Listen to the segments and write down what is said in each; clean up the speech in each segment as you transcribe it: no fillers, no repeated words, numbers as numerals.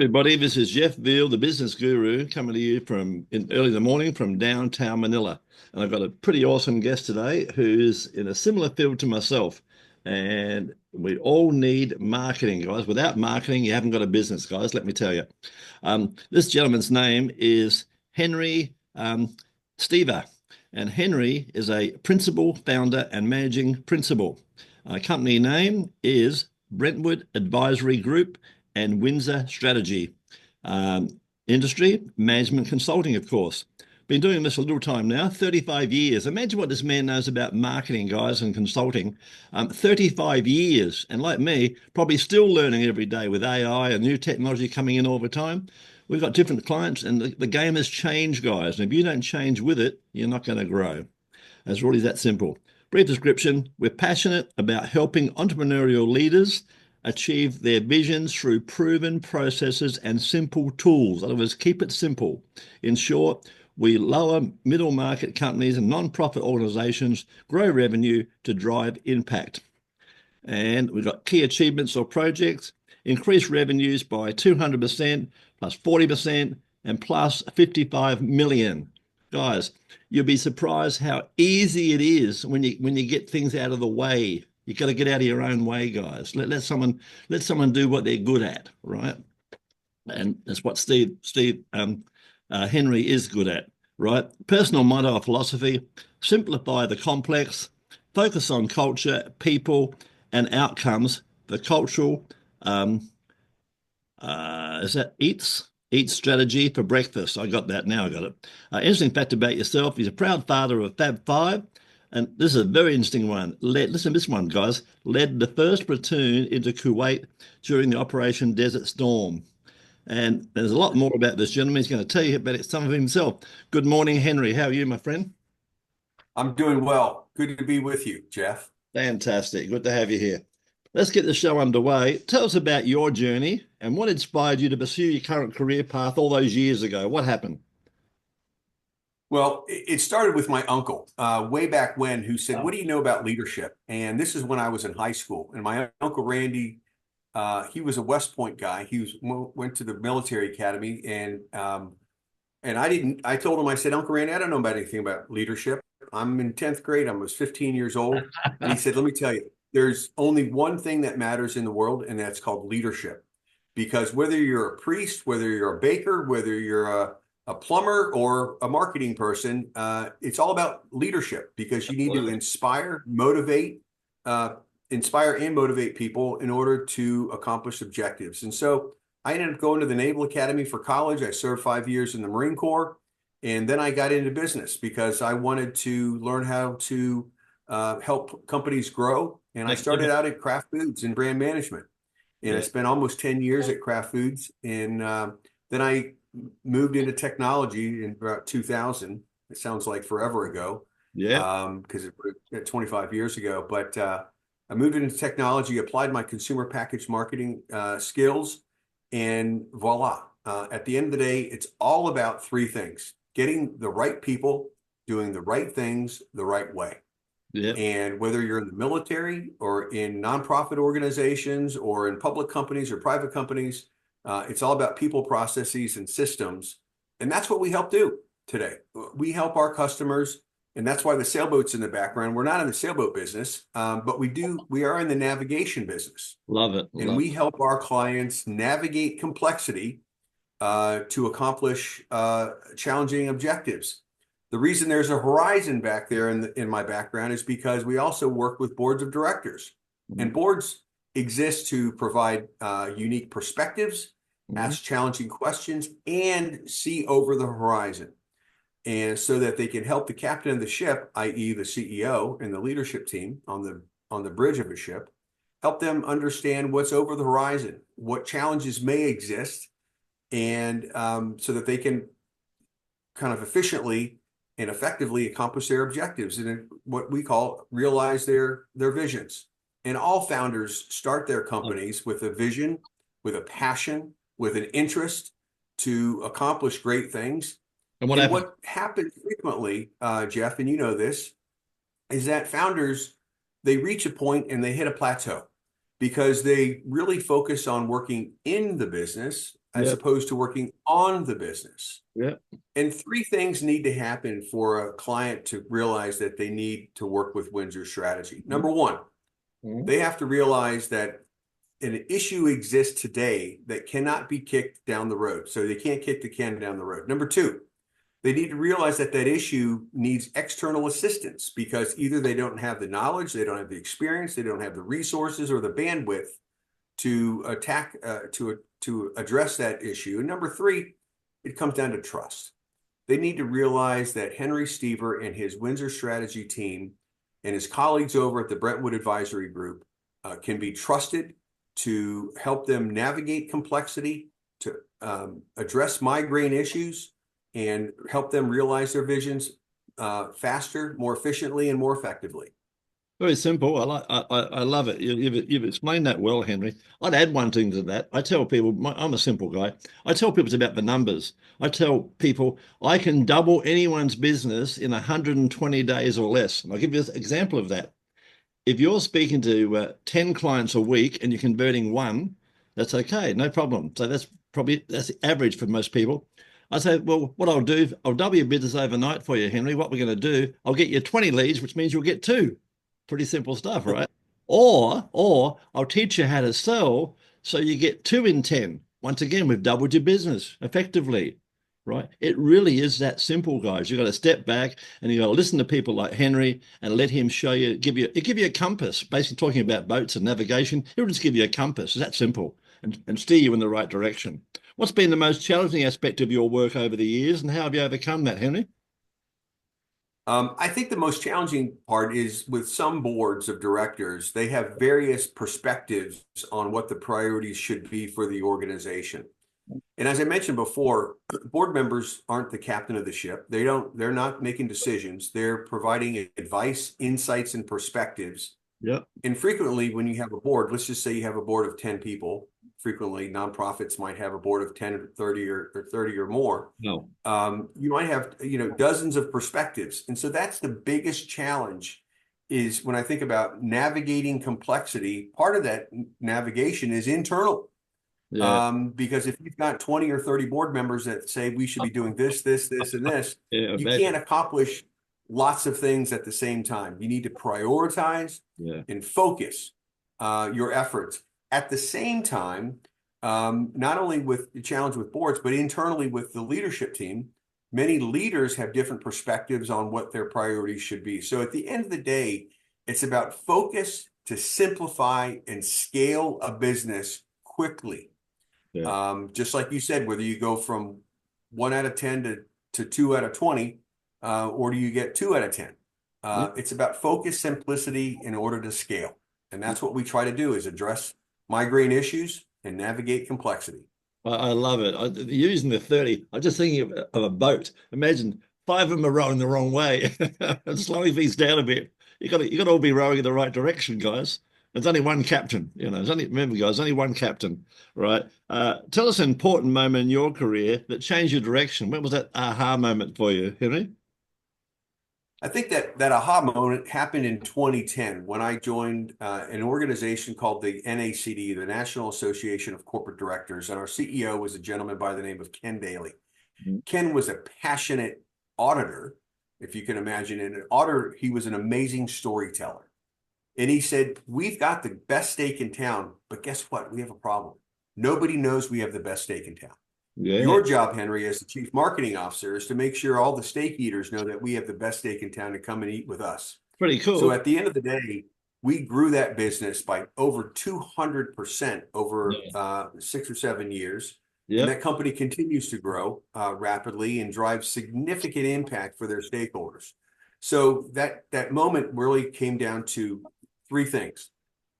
Everybody, this is Jeff Veale, the business guru, coming to you from early in the morning from downtown Manila. And I've got a pretty awesome guest today who's in a similar field to myself. And we all need marketing, guys. Without marketing, you haven't got a business, guys, let me tell you. This gentleman's name is Henry Stoever. And Henry is a principal, founder, and managing principal. Company name is Brentwood Advisory Group and Windsor Strategy. Industry, management consulting, of course. Been doing this a little time now, 35 years. Imagine what this man knows about marketing, guys, and consulting. 35 years. And like me, probably still learning every day with AI and new technology coming in all the time. We've got different clients and the game has changed, guys. And if you don't change with it, you're not going to grow. It's really that simple. Brief description, we're passionate about helping entrepreneurial leaders achieve their visions through proven processes and simple tools. In other words, keep it simple. In short, we lower middle market companies and non-profit organizations grow revenue to drive impact. And we've got key achievements or projects, increase revenues by 200%, plus 40%, and plus 55 million. Guys, you'll be surprised how easy it is when you get things out of the way. You got to get out of your own way, guys. Let someone do what they're good at, right? And that's what Henry is good at, right? Personal motto or philosophy: simplify the complex, focus on culture, people, and outcomes. The cultural is that eat strategy for breakfast. I got that now. I got it. Interesting fact about yourself: he's a proud father of Fab Five. And this is a very interesting one. Listen to this one, guys. Led the first platoon into Kuwait during the Operation Desert Storm. And there's a lot more about this gentleman. He's going to tell you about some of himself. Good morning, Henry. How are you, my friend? I'm doing well. Good to be with you, Jeff. Fantastic. Good to have you here. Let's get the show underway. Tell us about your journey and what inspired you to pursue your current career path all those years ago. What happened? Well, it started with my uncle way back when, who said, "What do you know about leadership?" And this is when I was in high school. And my uncle Randy, he was a West Point guy. Went to the military academy, and I didn't. I told him, I said, "Uncle Randy, I don't know about anything about leadership. I'm in 10th grade. I was 15 years old." And he said, "Let me tell you, there's only one thing that matters in the world, and that's called leadership. Because whether you're a priest, whether you're a baker, whether you're a plumber or a marketing person, it's all about leadership, because you need to inspire and motivate people in order to accomplish objectives." And so I ended up going to the Naval Academy for college. I served 5 years in the Marine Corps. And then I got into business because I wanted to learn how to help companies grow. And I started out at Kraft Foods in brand management. And I spent almost 10 years at Kraft Foods. And then I moved into technology in about 2000. It sounds like forever ago. Yeah. Because it's 25 years ago. But I moved into technology, applied my consumer packaged marketing skills, and voila. At the end of the day, it's all about three things: getting the right people, doing the right things the right way. Yeah. And whether you're in the military or in nonprofit organizations or in public companies or private companies, it's all about people, processes, and systems. And that's what we help do today. We help our customers, and that's why the sailboat's in the background. We're not in the sailboat business, but we are in the navigation business. Love it. And we help our clients navigate complexity to accomplish challenging objectives. The reason there's a horizon back there in my background is because we also work with boards of directors. And boards exist to provide unique perspectives, ask challenging questions, and see over the horizon. And so that they can help the captain of the ship, i.e. the CEO and the leadership team on the bridge of a ship, help them understand what's over the horizon, what challenges may exist, and so that they can kind of efficiently and effectively accomplish their objectives and what we call realize their visions. And all founders start their companies with a vision, with a passion, with an interest to accomplish great things. And what happens frequently, Jeff, and you know this, is that founders, they reach a point and they hit a plateau because they really focus on working in the business as Yeah. opposed to working on the business. Yeah. And three things need to happen for a client to realize that they need to work with Windsor strategy. Number one, they have to realize that an issue exists today that cannot be kicked down the road. So they can't kick the can down the road. Number two, they need to realize that that issue needs external assistance because either they don't have the knowledge, they don't have the experience, they don't have the resources or the bandwidth to to address that issue. And number three, it comes down to trust. They need to realize that Henry Stoever and his Windsor strategy team and his colleagues over at the Brentwood Advisory Group can be trusted to help them navigate complexity, to address migraine issues, and help them realize their visions faster, more efficiently, and more effectively. Very simple. I love it. You've explained that well, Henry. I'd add one thing to that. I tell people, I'm a simple guy. I tell people it's about the numbers. I tell people I can double anyone's business in 120 days or less. And I'll give you an example of that. If you're speaking to 10 clients a week and you're converting one, that's okay, no problem. So that's the average for most people. I say, well, what I'll do, I'll double your business overnight for you, Henry. What we're going to do, I'll get you 20 leads, which means you'll get two. Pretty simple stuff, right? Or I'll teach you how to sell so you get 2 in 10. Once again, we've doubled your business effectively, right? It really is that simple, guys. You've got to step back and you've got to listen to people like Henry and let him show you, give you a compass, basically talking about boats and navigation. He'll just give you a compass. It's that simple and steer you in the right direction. What's been the most challenging aspect of your work over the years and how have you overcome that, Henry? I think the most challenging part is with some boards of directors, they have various perspectives on what the priorities should be for the organization. And as I mentioned before, board members aren't the captain of the ship. They're not making decisions. They're providing advice, insights, and perspectives. Yep. And frequently when you have a board, let's just say you have a board of 10 people, frequently nonprofits might have a board of 10 or 30 or 30 or more. No. You might have, dozens of perspectives. And so that's the biggest challenge is when I think about navigating complexity, part of that navigation is internal. Yeah. Because if you've got 20 or 30 board members that say we should be doing this, this, this, and this, Yeah, you can't accomplish lots of things at the same time. You need to prioritize and focus your efforts. At the same time, not only with the challenge with boards, but internally with the leadership team, many leaders have different perspectives on what their priorities should be. So at the end of the day, it's about focus to simplify and scale a business quickly. Yeah. Just like you said, whether you go from 1 out of 10 to 2 out of 20, or do you get 2 out of 10? It's about focus, simplicity in order to scale. And that's what we try to do is address migraine issues and navigate complexity. I love it. Using the 30, I'm just thinking of a boat. Imagine 5 of them are rowing the wrong way. Slowing things down a bit. You got to all be rowing in the right direction, guys. There's only one captain, remember, guys, only one captain, right? Tell us an important moment in your career that changed your direction. When was that aha moment for you, Henry? I think that aha moment happened in 2010 when I joined an organization called the NACD, the National Association of Corporate Directors, and our CEO was a gentleman by the name of Ken Daly. Mm-hmm. Ken was a passionate auditor, if you can imagine. And an auditor, he was an amazing storyteller. And he said, we've got the best steak in town, but guess what? We have a problem. Nobody knows we have the best steak in town. Yeah. Your job, Henry, as the chief marketing officer, is to make sure all the steak eaters know that we have the best steak in town to come and eat with us. Pretty cool. So at the end of the day, we grew that business by over 200% over 6 or 7 years. Yep. And that company continues to grow rapidly and drive significant impact for their stakeholders. So that moment really came down to 3 things: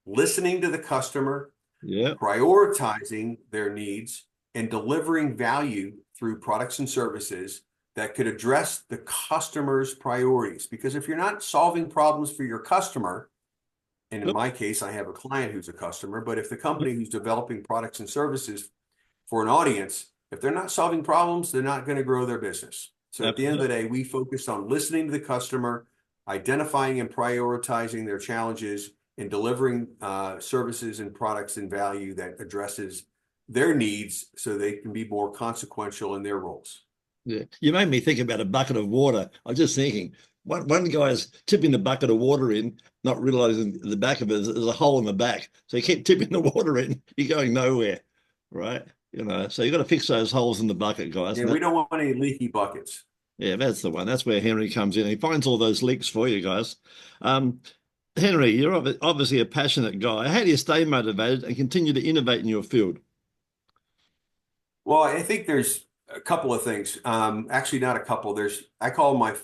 listening to the customer, prioritizing their needs, and delivering value through products and services that could address the customer's priorities. Because if you're not solving problems for your customer, and in my case, I have a client who's a customer, but if the company who's developing products and services for an audience, if they're not solving problems, they're not going to grow their business. So at the end of the day, we focused on listening to the customer, identifying and prioritizing their challenges, and delivering services and products and value that addresses their needs so they can be more consequential in their roles. Yeah, you made me think about a bucket of water. I was just thinking, one guy is tipping the bucket of water in, not realizing the back of it is a hole in the back. So you keep tipping the water in, you're going nowhere, right? So you got to fix those holes in the bucket, guys. Yeah, we don't want any leaky buckets. Yeah, that's the one. That's where Henry comes in. He finds all those leaks for you guys. Um, Henry, you're obviously a passionate guy. How do you stay motivated and continue to innovate in your field? Well, I think there's a couple of things. Actually, not a couple. I call my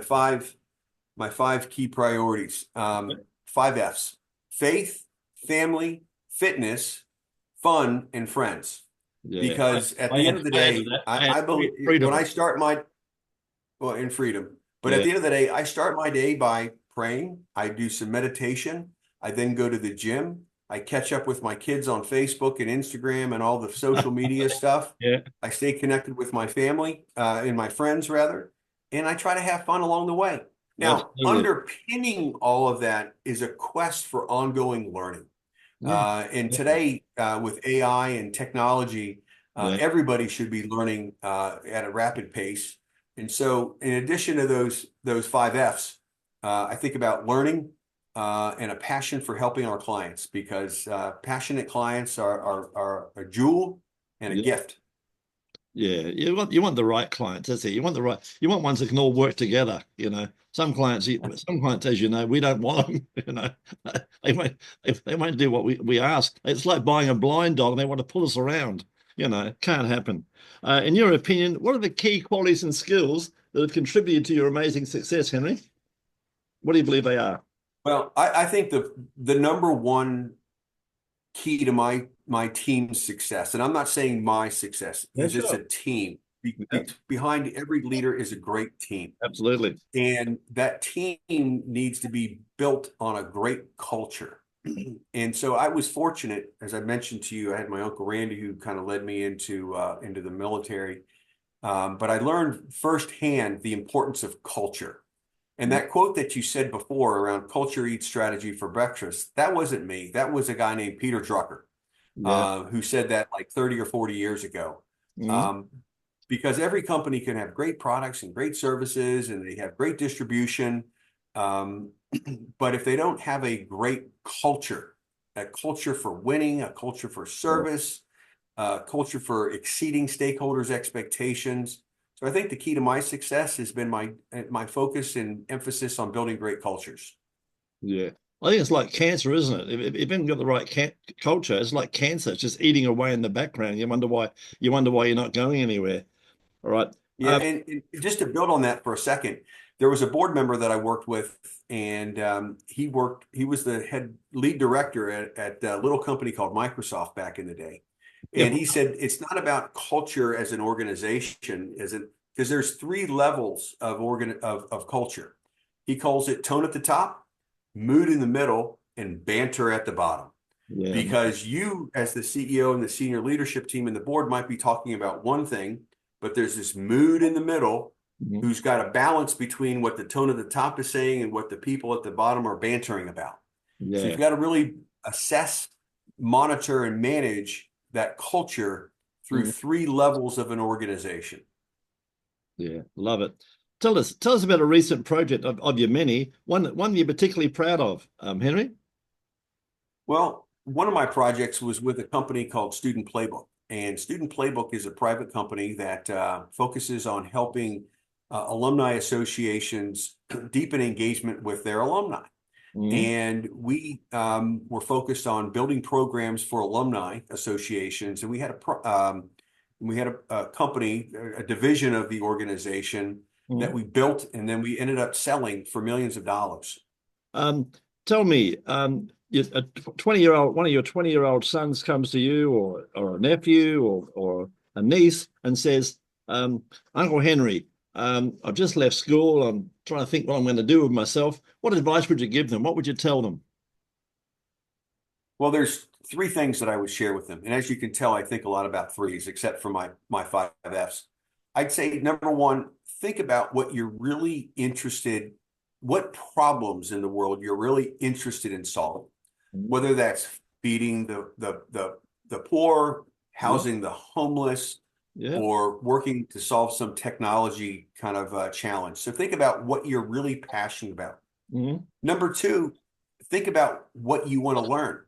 five key priorities. Five F's: faith, family, fitness, fun, and friends. Yeah, Because at the end of the day, I believe when I start in freedom. But at the end of the day, I start my day by praying. I do some meditation. I then go to the gym. I catch up with my kids on Facebook and Instagram and all the social media stuff. Yeah. I stay connected with my family and my friends rather, and I try to have fun along the way. Now, underpinning all of that is a quest for ongoing learning. And today, with AI and technology, everybody should be learning at a rapid pace. And so, in addition to those five F's, I think about learning and a passion for helping our clients, because passionate clients are a jewel and a gift. Yeah, you want the right clients. That's it. You want ones that can all work together. Some clients, as you know, we don't want them. They won't do what we ask. It's like buying a blind dog and they want to pull us around. Can't happen. In your opinion, what are the key qualities and skills that have contributed to your amazing success, Henry? What do you believe they are? Well, I think the number one key to my team's success, and I'm not saying my success, is it's a team. Behind every leader is a great team. Absolutely. And that team needs to be built on a great culture. And so I was fortunate, as I mentioned to you, I had my Uncle Randy who kind of led me into the military. But I learned firsthand the importance of culture. And that quote that you said before around culture eats strategy for breakfast, that wasn't me. That was a guy named Peter Drucker, who said that like 30 or 40 years ago. Because every company can have great products and great services and they have great distribution. But if they don't have a great culture, a culture for winning, a culture for service, a culture for exceeding stakeholders' expectations. So I think the key to my success has been my focus and emphasis on building great cultures. Yeah. I think it's like cancer, isn't it? If you haven't got the right culture, it's like cancer. It's just eating away in the background. You wonder why you're not going anywhere. All right. Yeah, and just to build on that for a second, there was a board member that I worked with, and he was the lead director at a little company called Microsoft back in the day. And he said, it's not about culture as an organization, because there's three levels of culture. He calls it tone at the top, mood in the middle, and banter at the bottom. Yeah. Because you, as the CEO and the senior leadership team and the board, might be talking about one thing, but there's this mood in the middle who's got a balance between what the tone at the top is saying and what the people at the bottom are bantering about. Yeah. So you've got to really assess, monitor, and manage that culture through three levels of an organization. Yeah, love it. Tell us about a recent project of your many, one you're particularly proud of, Henry. Well, one of my projects was with a company called Student Playbook. And Student Playbook is a private company that focuses on helping alumni associations deepen engagement with their alumni. And we were focused on building programs for alumni associations, and we had a company, a division of the organization that we built, and then we ended up selling for millions of dollars. Tell me, a 20-year-old, one of your 20-year-old sons comes to you, or a nephew, or a niece, and says, "Uncle Henry, I've just left school. I'm trying to think what I'm going to do with myself. What advice would you give them? What would you tell them?" Well, there's three things that I would share with them. And as you can tell, I think a lot about threes, except for my five F's. I'd say, number one, think about what you're really what problems in the world you're really interested in solving, whether that's feeding the the poor, Yeah. housing the homeless, Yeah. or working to solve some technology kind of challenge. So think about what you're really passionate about. Mhm. Number two, think about what you want to learn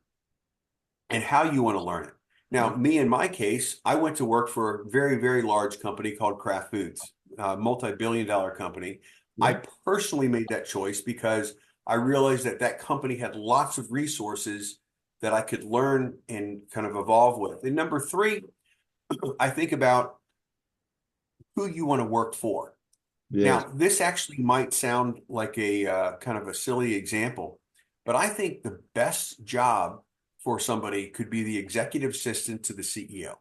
and how you want to learn it. Now, me, in my case, I went to work for a very, very large company called Kraft Foods, a multi-billion-dollar company. Yeah. I personally made that choice because I realized that that company had lots of resources that I could learn and kind of evolve with. And number three, I think about who you want to work for. Yes. Now, this actually might sound like a kind of a silly example, but I think the best job for somebody could be the executive assistant to the CEO. Yeah.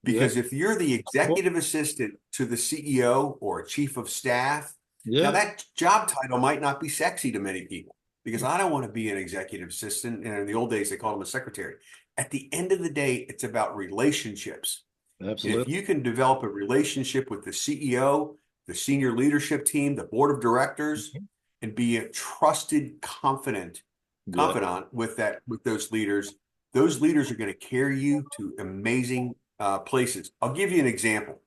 Because if you're the executive assistant to the CEO or chief of staff, now Yeah. that job title might not be sexy to many people because I don't want to be an executive assistant. And in the old days, they called him a secretary. At the end of the day, it's about relationships. And if Absolutely. you can develop a relationship with the CEO, the senior leadership team, the board of directors, and be a trusted, Yeah. confidant with those leaders are going to carry you to amazing places. I'll give you an example.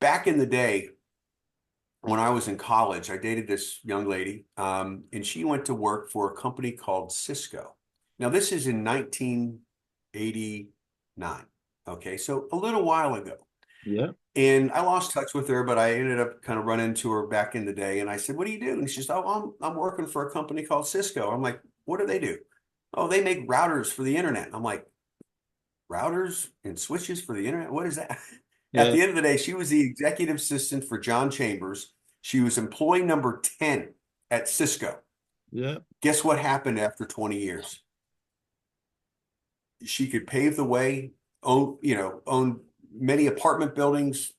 Back in the day, when I was in college, I dated this young lady, and she went to work for a company called Cisco. Now, this is in 1989. Okay, so a little while ago. Yeah. And I lost touch with her, but I ended up kind of running into her back in the day. And I said, "What do you do?" And she said, "Oh, I'm working for a company called Cisco." I'm like, "What do they do?" "Oh, they make routers for the internet." I'm like, "Routers and switches for the internet? What is that?" At Yeah. the end of the day, she was the executive assistant for John Chambers. She was employee number 10 at Cisco. Yeah. Guess what happened after 20 years? She could pave the way, own many apartment buildings,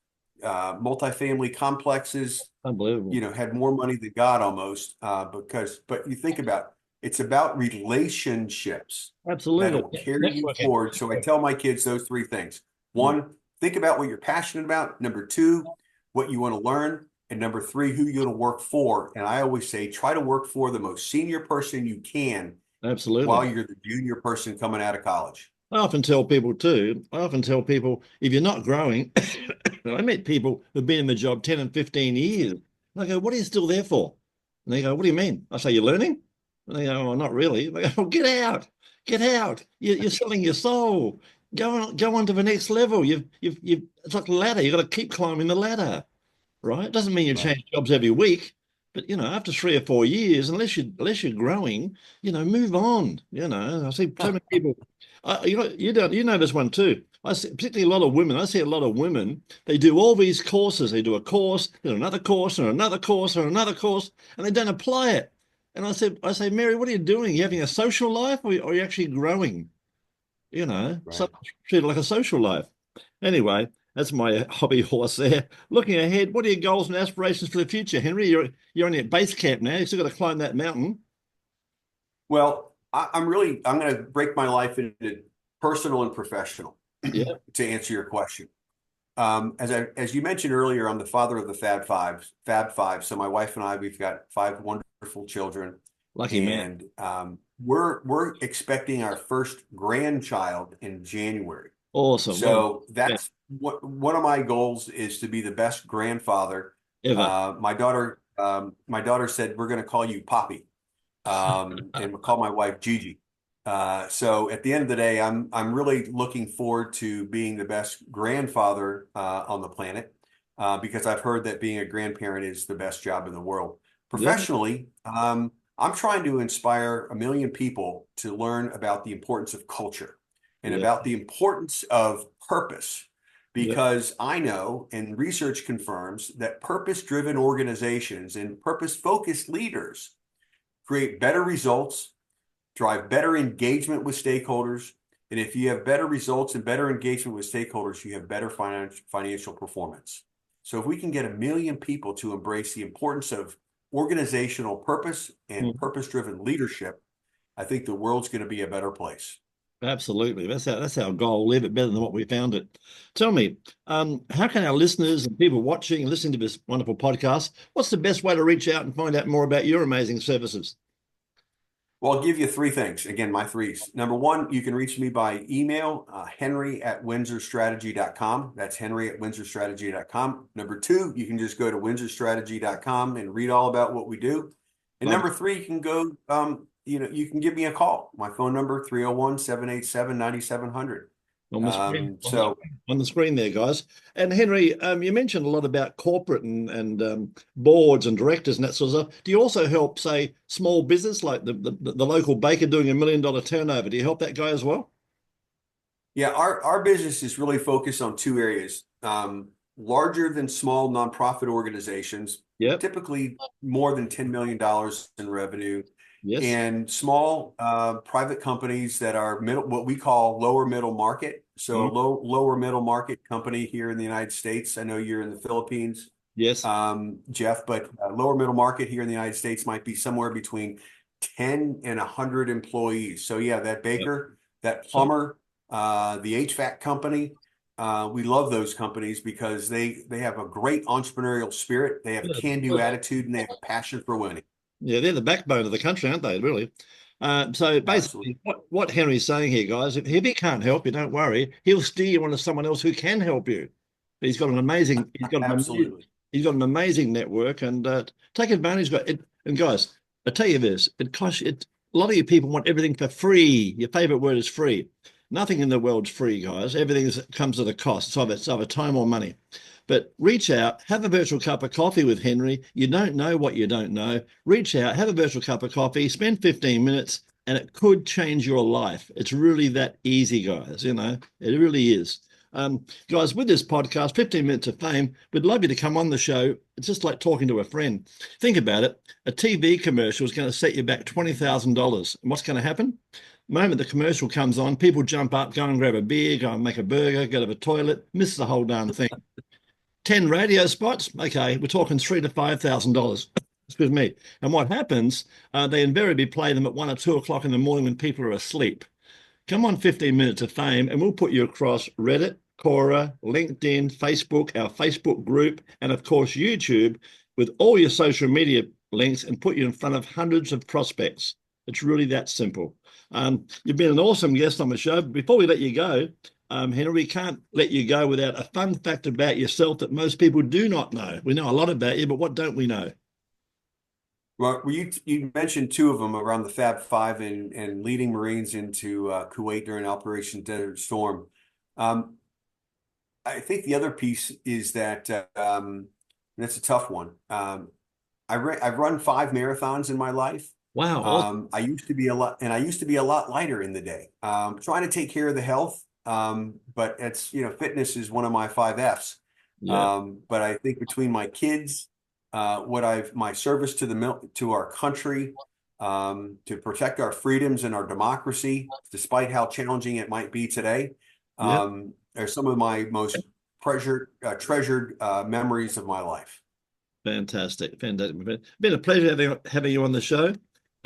multifamily complexes, Unbelievable. had more money than God almost, but you think about it, it's about relationships that Absolutely. will carry you Networking. forward. So I tell my kids those three things. Mm. One, think about what you're passionate about. Number two, what you want to learn. And number three, who you're going to work for. And I always say, try to work for the most senior person you can while Absolutely. you're the junior person coming out of college. I often tell people too, if you're not growing, I met people who've been in the job 10 and 15 years. And I go, "What are you still there for?" And they go, "What do you mean?" I say, "You're learning?" And they go, "Oh, not really." They go, "Oh, get out, get out. You're selling your soul. Go on to the next level. It's like a ladder. You've got to keep climbing the ladder, right? It doesn't mean you Right. change jobs every week, but after 3 or 4 years, unless you're growing, move on. I see so many people. You know this one too. I see particularly a lot of women. I see a lot of women. They do all these courses. They do a course, then another course, and another course, and another course, and they don't apply it. And I say, Mary, what are you doing? Are you having a social life, or are you actually growing? So Right. treat it like a social life. Anyway, that's my hobby horse there. Looking ahead, what are your goals and aspirations for the future, Henry? You're on your base camp now. You still got to climb that mountain. Well, I'm going to break my life into personal and professional Yeah, to answer your question. As you mentioned earlier, I'm the father of the Fab Five. So my wife and I, we've got five wonderful children, lucky man. and we're expecting our first grandchild in January. Awesome. What a So yeah, that's one of my goals is to be the best grandfather. ever. My daughter said we're going to call you Poppy, and we'll call my wife Gigi. So at the end of the day, I'm really looking forward to being the best grandfather on the planet, because I've heard that being a grandparent is the best job in the world. Yeah, Professionally, I'm trying to inspire a million people to learn about the importance of culture and yeah, about the importance of purpose, yeah, because I know and research confirms that purpose-driven organizations and purpose-focused leaders create better results, drive better engagement with stakeholders. And if you have better results and better engagement with stakeholders, you have better financial performance. So if we can get a million people to embrace the importance of organizational purpose and mm, purpose-driven leadership, I think the world's going to be a better place. absolutely. That's our goal. Live it better than what we found it. Tell me, how can our listeners and people watching and listening to this wonderful podcast, what's the best way to reach out and find out more about your amazing services? Well, I'll give you three things. Again, my threes. Number one, you can reach me by email, henry@windsorstrategy.com. That's henry@windsorstrategy.com. Number two, you can just go to windsorstrategy.com and read all about what we do. And Love number three, you can go, you can give me a call. My phone number, 301-787-9700. On the screen, So on the screen there, guys. And Henry, you mentioned a lot about corporate and boards and directors and that sort of stuff. Do you also help, say, small business like the local baker doing $1 million turnover? Do you help that guy as well? yeah, our business is really focused on two areas. Larger than small nonprofit organizations, Yep. typically more than $10 million in revenue, Yes. and small private companies that are what we call lower middle market. So a lower middle market company here in the United States. I know you're in the Philippines, Yes. Jeff, but lower middle market here in the United States might be somewhere between 10 and 100 employees. So yeah, that baker, that plumber, the HVAC company, we love those companies because they have a great entrepreneurial spirit. They have a can-do attitude and they have a passion for winning. Yeah, they're the backbone of the country, aren't they, really? So basically, what Henry's saying here, guys, if he can't help you, don't worry. He'll steer you onto someone else who can help you. He's got an amazing, Absolutely. He's got an amazing network, and take advantage of it. And guys, I tell you this, it costs it. A lot of you people want everything for free. Your favorite word is free. Nothing in the world's free, guys. Everything comes at a cost. It's either time or money. But reach out, have a virtual cup of coffee with Henry. You don't know what you don't know. Reach out, have a virtual cup of coffee, spend 15 minutes, and it could change your life. It's really that easy, guys. It really is. Guys, with this podcast, 15 Minutes of Fame, we'd love you to come on the show. It's just like talking to a friend. Think about it. A TV commercial is going to set you back $20,000. And what's going to happen? The moment the commercial comes on, people jump up, go and grab a beer, go and make a burger, go to the toilet, miss the whole darn thing. 10 radio spots, okay, we're talking $3,000 to $5,000. Excuse me. And what happens, they invariably play them at 1 or 2 o'clock in the morning when people are asleep. Come on 15 Minutes of Fame and we'll put you across Reddit, Quora, LinkedIn, Facebook, our Facebook group, and of course YouTube with all your social media links and put you in front of hundreds of prospects. It's really that simple. You've been an awesome guest on the show. Before we let you go, Henry, we can't let you go without a fun fact about yourself that most people do not know. We know a lot about you, but what don't we know? Well, you mentioned two of them around the Fab Five and leading Marines into Kuwait during Operation Desert Storm. I think the other piece is that that's a tough one. I've run 5 marathons in my life. Wow. Awesome. I used to be a lot lighter in the day. Trying to take care of the health. But it's, fitness is one of my 5 F's. Yeah. But I think between my kids, my service to our country, to protect our freedoms and our democracy, despite how challenging it might be today, are some of my most treasured memories of my life. Fantastic. Been a pleasure having you on the show.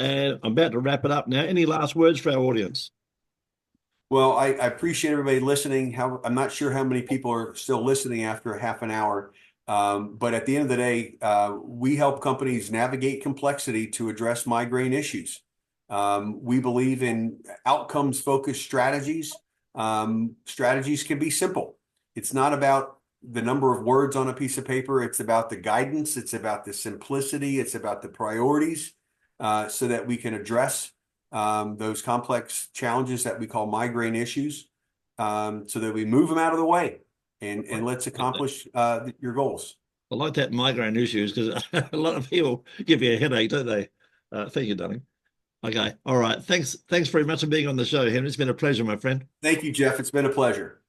And I'm about to wrap it up now. Any last words for our audience? Well, I appreciate everybody listening. I'm not sure how many people are still listening after a half an hour. But at the end of the day, we help companies navigate complexity to address migraine issues. We believe in outcomes-focused strategies. Strategies can be simple. It's not about the number of words on a piece of paper. It's about the guidance. It's about the simplicity. It's about the priorities, so that we can address those complex challenges that we call migraine issues, so that we move them out of the way and let's accomplish your goals. I like that migraine issues because a lot of people give you a headache, don't they? Thank you, darling. Okay. All right. Thanks very much for being on the show, Henry. It's been a pleasure, my friend. Thank you, Jeff. It's been a pleasure.